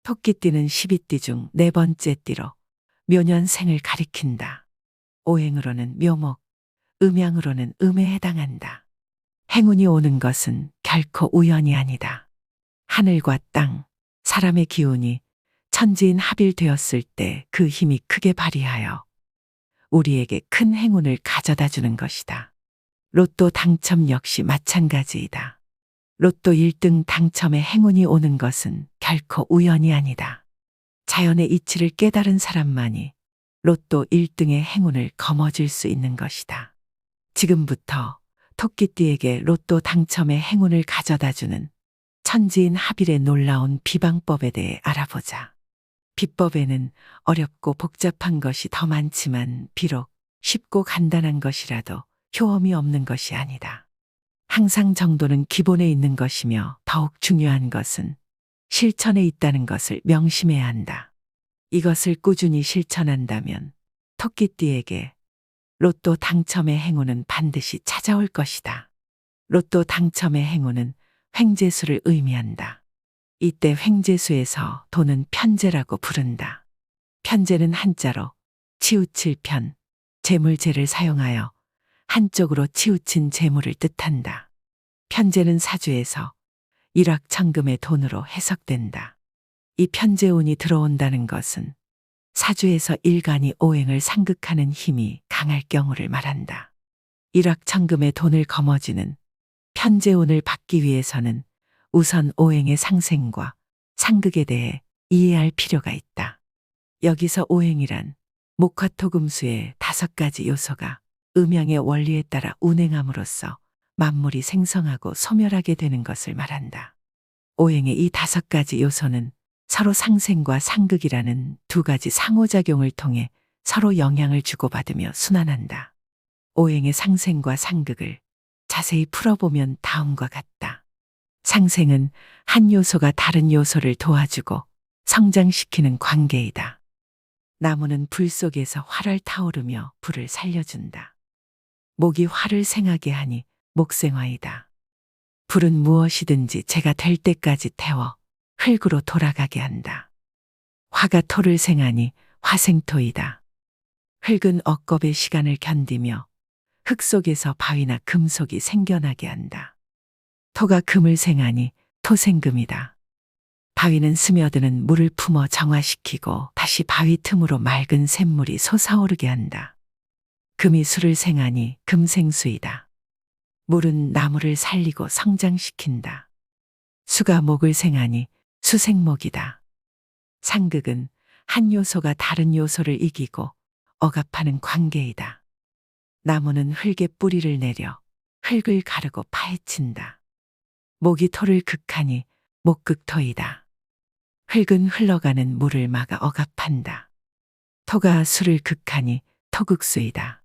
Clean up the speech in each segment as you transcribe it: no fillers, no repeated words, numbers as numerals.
토끼띠는 12띠 중 네 번째 띠로 묘년생을 가리킨다. 오행으로는 묘목, 음양으로는 음에 해당한다. 행운이 오는 것은 결코 우연이 아니다. 하늘과 땅, 사람의 기운이 천지인 합일되었을 때 그 힘이 크게 발휘하여 우리에게 큰 행운을 가져다 주는 것이다. 로또 당첨 역시 마찬가지이다. 로또 1등 당첨에 행운이 오는 것은 결코 우연이 아니다. 자연의 이치를 깨달은 사람만이 로또 1등의 행운을 거머쥘 수 있는 것이다. 지금부터 토끼띠에게 로또 당첨의 행운을 가져다주는 천지인 합일의 놀라운 비방법에 대해 알아보자. 비법에는 어렵고 복잡한 것이 더 많지만 비록 쉽고 간단한 것이라도 효험이 없는 것이 아니다. 항상 정도는 기본에 있는 것이며 더욱 중요한 것은 실천에 있다는 것을 명심해야 한다. 이것을 꾸준히 실천한다면 토끼띠에게 로또 당첨의 행운은 반드시 찾아올 것이다. 로또 당첨의 행운은 횡재수를 의미한다. 이때 횡재수에서 돈은 편재라고 부른다. 편재는 한자로 치우칠 편, 재물재를 사용하여 한쪽으로 치우친 재물을 뜻한다. 편재는 사주에서 일확천금의 돈으로 해석된다. 이 편재운이 들어온다는 것은 사주에서 일간이 오행을 상극하는 힘이 강할 경우를 말한다. 일확천금의 돈을 거머쥐는 편재운을 받기 위해서는 우선 오행의 상생과 상극에 대해 이해할 필요가 있다. 여기서 오행이란 목화토금수의 5가지 요소가 음양의 원리에 따라 운행함으로써 만물이 생성하고 소멸하게 되는 것을 말한다. 오행의 이 5가지 요소는 서로 상생과 상극이라는 2가지 상호작용을 통해 서로 영향을 주고받으며 순환한다. 오행의 상생과 상극을 자세히 풀어보면 다음과 같다. 상생은 한 요소가 다른 요소를 도와주고 성장시키는 관계이다. 나무는 불 속에서 활을 타오르며 불을 살려준다. 목이 활을 생하게 하니 목생화이다. 불은 무엇이든지 재가 될 때까지 태워 흙으로 돌아가게 한다. 화가 토를 생하니 화생토이다. 흙은 억겁의 시간을 견디며 흙 속에서 바위나 금속이 생겨나게 한다. 토가 금을 생하니 토생금이다. 바위는 스며드는 물을 품어 정화시키고 다시 바위 틈으로 맑은 샘물이 솟아오르게 한다. 금이 수를 생하니 금생수이다. 물은 나무를 살리고 성장시킨다. 수가 목을 생하니 수생목이다. 상극은 한 요소가 다른 요소를 이기고 억압하는 관계이다. 나무는 흙에 뿌리를 내려 흙을 가르고 파헤친다. 목이 토를 극하니 목극토이다. 흙은 흘러가는 물을 막아 억압한다. 토가 수를 극하니 토극수이다.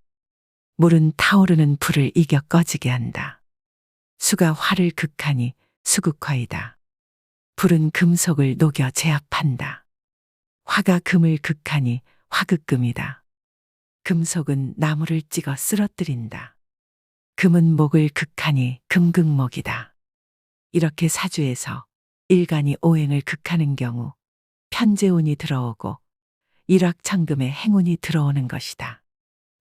물은 타오르는 불을 이겨 꺼지게 한다. 수가 화를 극하니 수극화이다. 불은 금속을 녹여 제압한다. 화가 금을 극하니 화극금이다. 금속은 나무를 찍어 쓰러뜨린다. 금은 목을 극하니 금극목이다. 이렇게 사주에서 일간이 오행을 극하는 경우 편재운이 들어오고 일확천금의 행운이 들어오는 것이다.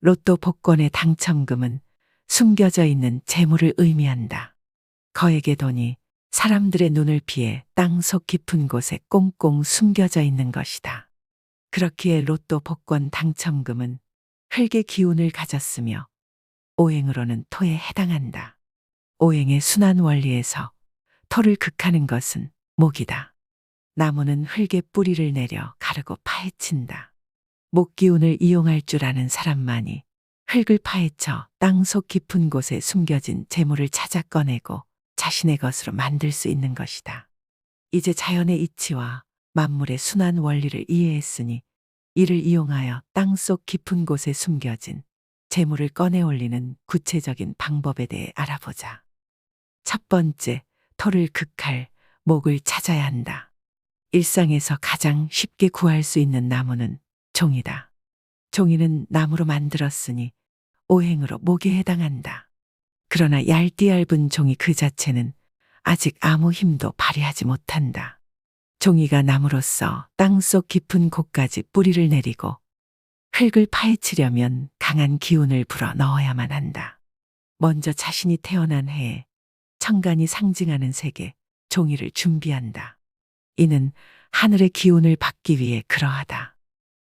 로또 복권의 당첨금은 숨겨져 있는 재물을 의미한다. 거액의 돈이 사람들의 눈을 피해 땅속 깊은 곳에 꽁꽁 숨겨져 있는 것이다. 그렇기에 로또 복권 당첨금은 흙의 기운을 가졌으며 오행으로는 토에 해당한다. 오행의 순환 원리에서 토를 극하는 것은 목이다. 나무는 흙에 뿌리를 내려 가르고 파헤친다. 목 기운을 이용할 줄 아는 사람만이 흙을 파헤쳐 땅속 깊은 곳에 숨겨진 재물을 찾아 꺼내고 자신의 것으로 만들 수 있는 것이다. 이제 자연의 이치와 만물의 순환 원리를 이해했으니 이를 이용하여 땅속 깊은 곳에 숨겨진 재물을 꺼내 올리는 구체적인 방법에 대해 알아보자. 첫 번째, 토를 극할 목을 찾아야 한다. 일상에서 가장 쉽게 구할 수 있는 나무는 종이다. 종이는 나무로 만들었으니 오행으로 목에 해당한다. 그러나 얇디 얇은 종이 그 자체는 아직 아무 힘도 발휘하지 못한다. 종이가 나무로서 땅속 깊은 곳까지 뿌리를 내리고 흙을 파헤치려면 강한 기운을 불어 넣어야만 한다. 먼저 자신이 태어난 해에 천간이 상징하는 색의 종이를 준비한다. 이는 하늘의 기운을 받기 위해 그러하다.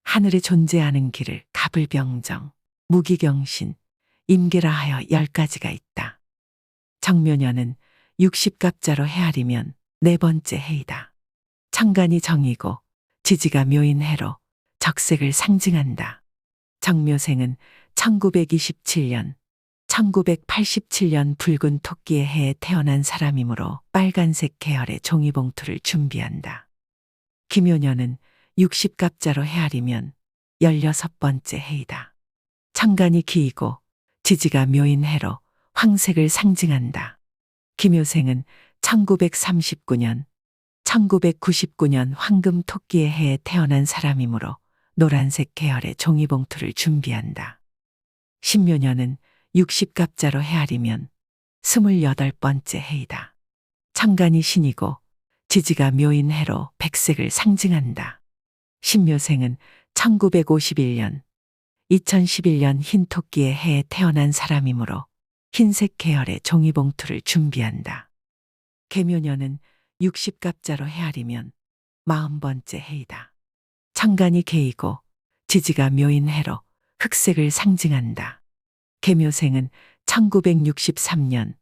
하늘에 존재하는 길을 갑을병정, 무기경신, 임계라 하여 10가지가 있다. 정묘년은 60갑자로 헤아리면 네 번째 해이다. 천간이 정이고 지지가 묘인 해로 적색을 상징한다. 정묘생은 1927년, 1987년 붉은 토끼의 해에 태어난 사람이므로 빨간색 계열의 종이봉투를 준비한다. 기묘년은 60갑자로 헤아리면 16번째 해이다. 천간이 기이고 지지가 묘인 해로 황색을 상징한다. 기묘생은 1939년, 1999년 황금 토끼의 해에 태어난 사람이므로 노란색 계열의 종이봉투를 준비한다. 신묘년은 60갑자로 헤아리면 28번째 해이다. 천간이 신이고 지지가 묘인 해로 백색을 상징한다. 신묘생은 1951년, 2011년 흰 토끼의 해에 태어난 사람이므로 흰색 계열의 종이봉투를 준비한다. 계묘년은 60갑자로 헤아리면 40번째 해이다. 천간이 개이고 지지가 묘인 해로 흑색을 상징한다. 계묘생은 1963년,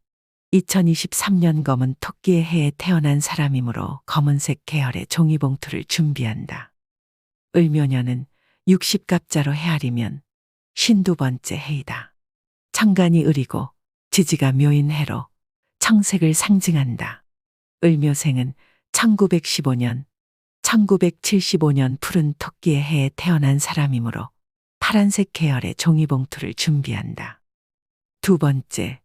2023년 검은 토끼의 해에 태어난 사람이므로 검은색 계열의 종이봉투를 준비한다. 을묘년은 60갑자로 헤아리면 52번째 해이다. 천간이 을이고 지지가 묘인 해로 청색을 상징한다. 을묘생은 1915년, 1975년 푸른 토끼의 해에 태어난 사람이므로 파란색 계열의 종이봉투를 준비한다. 두 번째,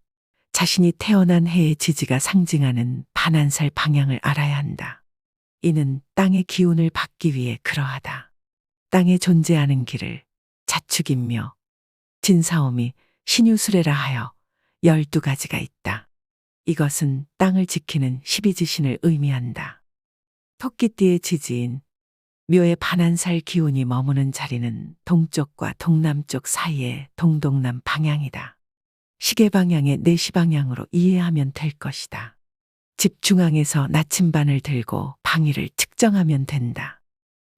자신이 태어난 해의 지지가 상징하는 반한살 방향을 알아야 한다. 이는 땅의 기운을 받기 위해 그러하다. 땅에 존재하는 길을 자축인묘, 진사오미, 신유수레라 하여 12가지가 있다. 이것은 땅을 지키는 12지신을 의미한다. 토끼띠의 지지인 묘의 반한살 기운이 머무는 자리는 동쪽과 동남쪽 사이의 동동남 방향이다. 시계 방향의 4시 방향으로 이해하면 될 것이다. 집 중앙에서 나침반을 들고 방위를 측정하면 된다.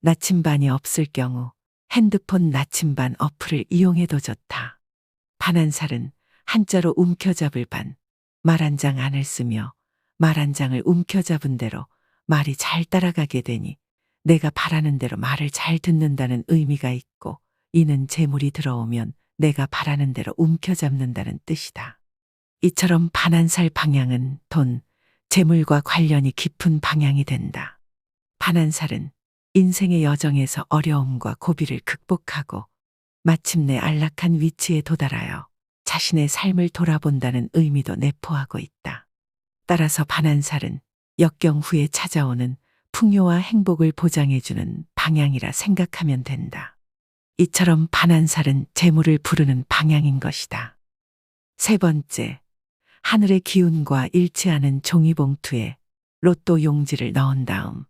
나침반이 없을 경우 핸드폰 나침반 어플을 이용해도 좋다. 반한살은 한자로 움켜잡을 반, 말 한 장 안을 쓰며 말 한 장을 움켜잡은 대로 말이 잘 따라가게 되니 내가 바라는 대로 말을 잘 듣는다는 의미가 있고, 이는 재물이 들어오면 내가 바라는 대로 움켜잡는다는 뜻이다. 이처럼 반한살 방향은 돈, 재물과 관련이 깊은 방향이 된다. 반한살은 인생의 여정에서 어려움과 고비를 극복하고 마침내 안락한 위치에 도달하여 자신의 삶을 돌아본다는 의미도 내포하고 있다. 따라서 반한살은 역경 후에 찾아오는 풍요와 행복을 보장해주는 방향이라 생각하면 된다. 이처럼 반한살은 재물을 부르는 방향인 것이다. 세 번째, 하늘의 기운과 일치하는 종이봉투에 로또 용지를 넣은 다음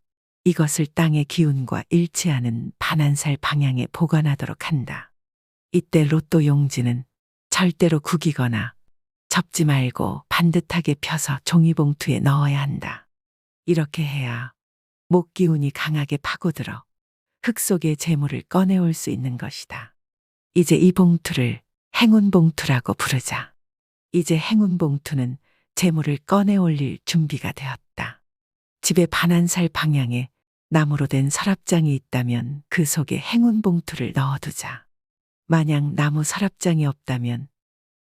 이것을 땅의 기운과 일치하는 반한살 방향에 보관하도록 한다. 이때 로또 용지는 절대로 구기거나 접지 말고 반듯하게 펴서 종이봉투에 넣어야 한다. 이렇게 해야 목 기운이 강하게 파고들어 흙 속의 재물을 꺼내올 수 있는 것이다. 이제 이 봉투를 행운봉투라고 부르자. 이제 행운봉투는 재물을 꺼내 올릴 준비가 되었다. 집에 반한살 방향에 나무로 된 서랍장이 있다면 그 속에 행운봉투를 넣어두자. 만약 나무 서랍장이 없다면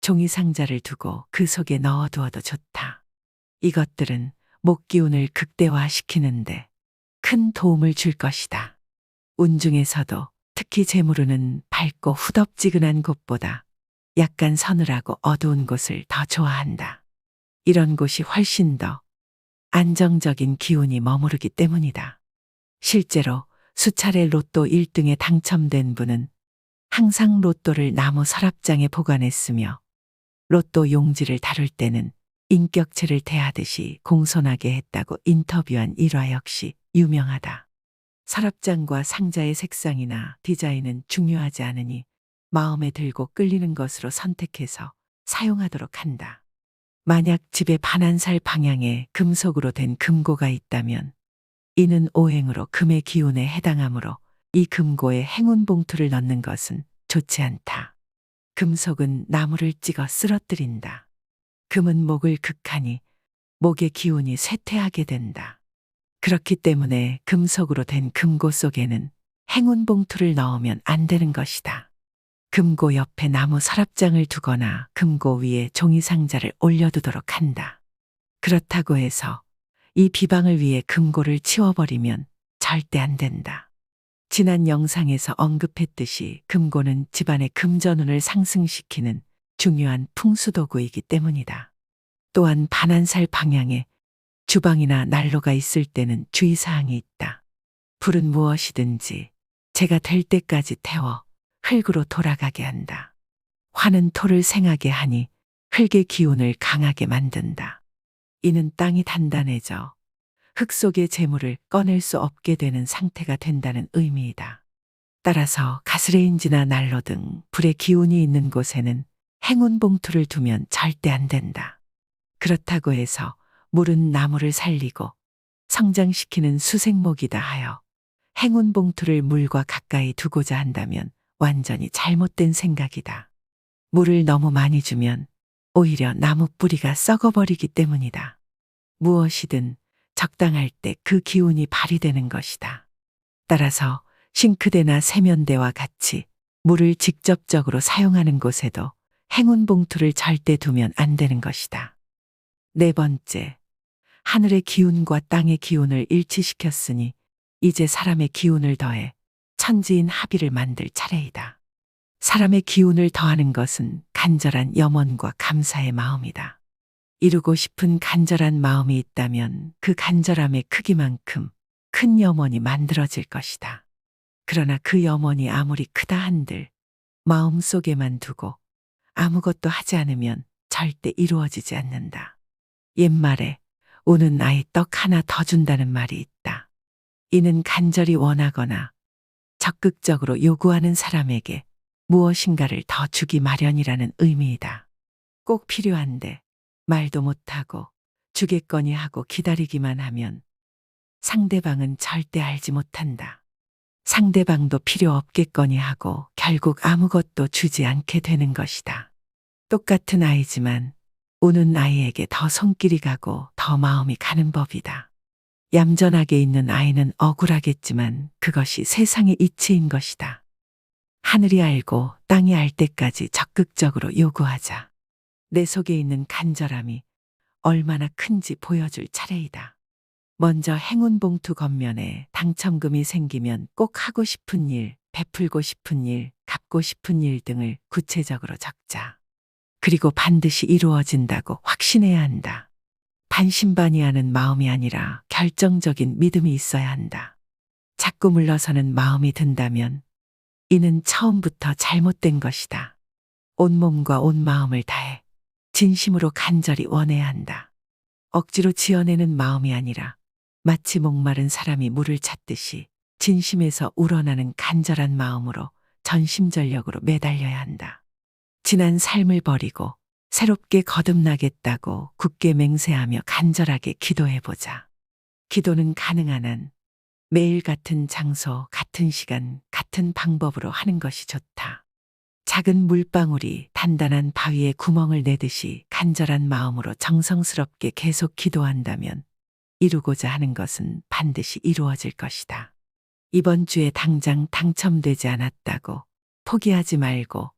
종이 상자를 두고 그 속에 넣어두어도 좋다. 이것들은 목 기운을 극대화시키는데 큰 도움을 줄 것이다. 운 중에서도 특히 재물운은 밝고 후덥지근한 곳보다 약간 서늘하고 어두운 곳을 더 좋아한다. 이런 곳이 훨씬 더 안정적인 기운이 머무르기 때문이다. 실제로 수차례 로또 1등에 당첨된 분은 항상 로또를 나무 서랍장에 보관했으며 로또 용지를 다룰 때는 인격체를 대하듯이 공손하게 했다고 인터뷰한 일화 역시 유명하다. 서랍장과 상자의 색상이나 디자인은 중요하지 않으니 마음에 들고 끌리는 것으로 선택해서 사용하도록 한다. 만약 집의 반환살 방향에 금속으로 된 금고가 있다면 이는 오행으로 금의 기운에 해당하므로 이 금고에 행운 봉투를 넣는 것은 좋지 않다. 금속은 나무를 찍어 쓰러뜨린다. 금은 목을 극하니 목의 기운이 쇠퇴하게 된다. 그렇기 때문에 금속으로 된 금고 속에는 행운 봉투를 넣으면 안 되는 것이다. 금고 옆에 나무 서랍장을 두거나 금고 위에 종이 상자를 올려두도록 한다. 그렇다고 해서 이 비방을 위해 금고를 치워버리면 절대 안 된다. 지난 영상에서 언급했듯이 금고는 집안의 금전운을 상승시키는 중요한 풍수도구이기 때문이다. 또한 반환살 방향에 주방이나 난로가 있을 때는 주의사항이 있다. 불은 무엇이든지 재가 될 때까지 태워 흙으로 돌아가게 한다. 화는 토를 생하게 하니 흙의 기운을 강하게 만든다. 이는 땅이 단단해져 흙 속의 재물을 꺼낼 수 없게 되는 상태가 된다는 의미이다. 따라서 가스레인지나 난로 등 불의 기운이 있는 곳에는 행운 봉투를 두면 절대 안 된다. 그렇다고 해서 물은 나무를 살리고 성장시키는 수생목이다 하여 행운 봉투를 물과 가까이 두고자 한다면 완전히 잘못된 생각이다. 물을 너무 많이 주면 오히려 나무 뿌리가 썩어버리기 때문이다. 무엇이든 적당할 때 그 기운이 발휘되는 것이다. 따라서 싱크대나 세면대와 같이 물을 직접적으로 사용하는 곳에도 행운 봉투를 절대 두면 안 되는 것이다. 네 번째, 하늘의 기운과 땅의 기운을 일치시켰으니 이제 사람의 기운을 더해 천지인 합의를 만들 차례이다. 사람의 기운을 더하는 것은 간절한 염원과 감사의 마음이다. 이루고 싶은 간절한 마음이 있다면 그 간절함의 크기만큼 큰 염원이 만들어질 것이다. 그러나 그 염원이 아무리 크다 한들 마음속에만 두고 아무것도 하지 않으면 절대 이루어지지 않는다. 옛말에 우는 아이 떡 하나 더 준다는 말이 있다. 이는 간절히 원하거나 적극적으로 요구하는 사람에게 무엇인가를 더 주기 마련이라는 의미이다. 꼭 필요한데 말도 못하고 주겠거니 하고 기다리기만 하면 상대방은 절대 알지 못한다. 상대방도 필요 없겠거니 하고 결국 아무것도 주지 않게 되는 것이다. 똑같은 아이지만 우는 아이에게 더 손길이 가고 더 마음이 가는 법이다. 얌전하게 있는 아이는 억울하겠지만 그것이 세상의 이치인 것이다. 하늘이 알고 땅이 알 때까지 적극적으로 요구하자. 내 속에 있는 간절함이 얼마나 큰지 보여줄 차례이다. 먼저 행운 봉투 겉면에 당첨금이 생기면 꼭 하고 싶은 일, 베풀고 싶은 일, 갚고 싶은 일 등을 구체적으로 적자. 그리고 반드시 이루어진다고 확신해야 한다. 반신반의하는 마음이 아니라 결정적인 믿음이 있어야 한다. 자꾸 물러서는 마음이 든다면 이는 처음부터 잘못된 것이다. 온몸과 온 마음을 다해 진심으로 간절히 원해야 한다. 억지로 지어내는 마음이 아니라 마치 목마른 사람이 물을 찾듯이 진심에서 우러나는 간절한 마음으로 전심전력으로 매달려야 한다. 지난 삶을 버리고 새롭게 거듭나겠다고 굳게 맹세하며 간절하게 기도해보자. 기도는 가능한 한 매일 같은 장소, 같은 시간, 같은 방법으로 하는 것이 좋다. 작은 물방울이 단단한 바위에 구멍을 내듯이 간절한 마음으로 정성스럽게 계속 기도한다면 이루고자 하는 것은 반드시 이루어질 것이다. 이번 주에 당장 당첨되지 않았다고 포기하지 말고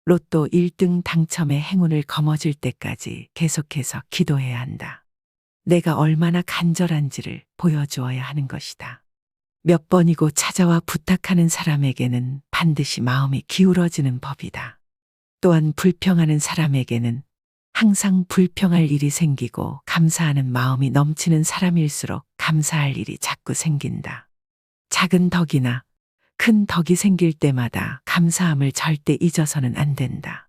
로또 1등 당첨의 행운을 거머쥘 때까지 계속해서 기도해야 한다. 내가 얼마나 간절한지를 보여주어야 하는 것이다. 몇 번이고 찾아와 부탁하는 사람에게는 반드시 마음이 기울어지는 법이다. 또한 불평하는 사람에게는 항상 불평할 일이 생기고 감사하는 마음이 넘치는 사람일수록 감사할 일이 자꾸 생긴다. 작은 덕이나 큰 덕이 생길 때마다 감사함을 절대 잊어서는 안 된다.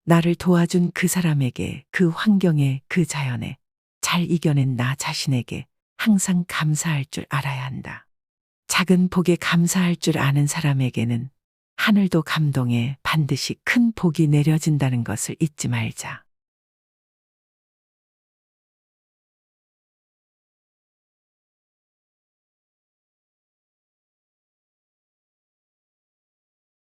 나를 도와준 그 사람에게, 그 환경에, 그 자연에 잘 이겨낸 나 자신에게 항상 감사할 줄 알아야 한다. 작은 복에 감사할 줄 아는 사람에게는 하늘도 감동해 반드시 큰 복이 내려진다는 것을 잊지 말자.